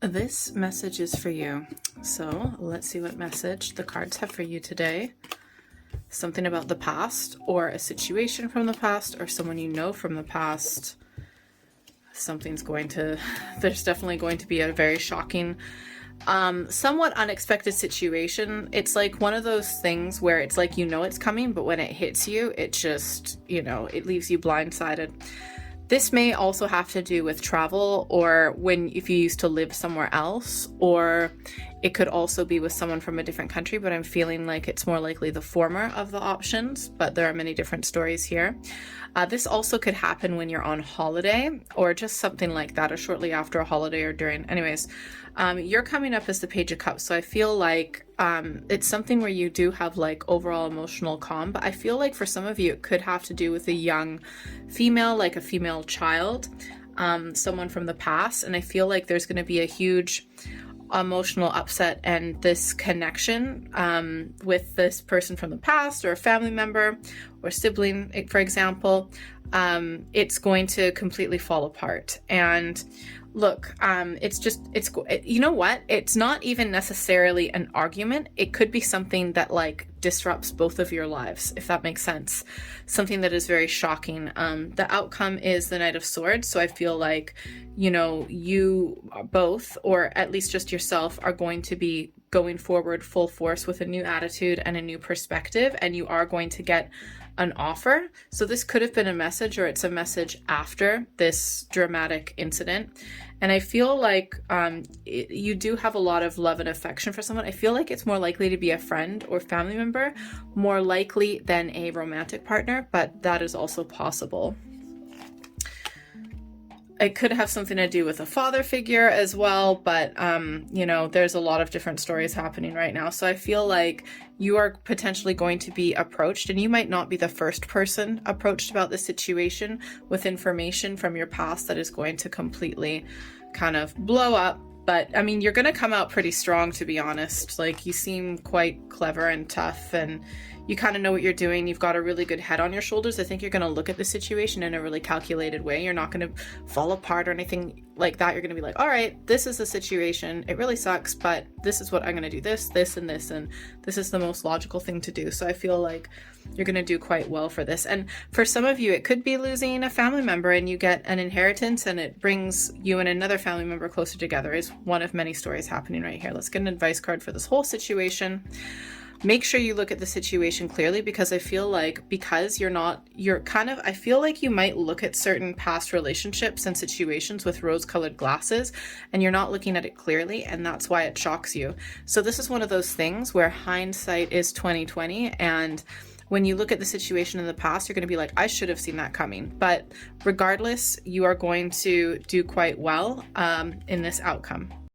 This message is for you. So let's see what message the cards have for you today. Something about the past, or a situation from the past, or someone you know from the past. There's definitely going to be a very shocking, somewhat unexpected situation. It's like one of those things where it's like, it's coming, but when it hits you, it just, it leaves you blindsided. This may also have to do with travel, or if you used to live somewhere else, or it could also be with someone from a different country, but I'm feeling like it's more likely the former of the options, but there are many different stories here. This also could happen when you're on holiday, or just something like that, or shortly after a holiday or during. Anyways, you're coming up as the Page of Cups, so I feel like it's something where you do have like overall emotional calm, but I feel like for some of you it could have to do with a young female, like a female child, someone from the past, and I feel like there's going to be a huge emotional upset and this connection with this person from the past, or a family member or sibling, for example. It's going to completely fall apart. And look, you know what? It's not even necessarily an argument. It could be something that like disrupts both of your lives, if that makes sense. Something that is very shocking. The outcome is the Knight of Swords. So I feel like, you both, or at least just yourself, are going to be going forward full force with a new attitude and a new perspective, and you are going to get an offer. So this could have been a message, or it's a message after this dramatic incident. And I feel like you do have a lot of love and affection for someone. I feel like it's more likely to be a friend or family member, more likely than a romantic partner, but that is also possible. It could have something to do with a father figure as well, but, there's a lot of different stories happening right now. So I feel like you are potentially going to be approached, and you might not be the first person approached about this situation with information from your past that is going to completely kind of blow up. But I mean, you're going to come out pretty strong, to be honest. Like, you seem quite clever and tough, and you kind of know what you're doing. You've got a really good head on your shoulders. I think you're going to look at the situation in a really calculated way. You're not going to fall apart or anything like that. You're going to be like, all right, this is the situation. It really sucks, but this is what I'm going to do, this, and this, and this is the most logical thing to do. So I feel like you're going to do quite well for this. And for some of you, it could be losing a family member and you get an inheritance and it brings you and another family member closer together, is one of many stories happening right here. Let's get an advice card for this whole situation. Make sure you look at the situation clearly, because I feel like I feel like you might look at certain past relationships and situations with rose-colored glasses, and you're not looking at it clearly, and that's why it shocks you. So this is one of those things where hindsight is 20/20, and when you look at the situation in the past, you're going to be like, I should have seen that coming. But regardless, you are going to do quite well in this outcome.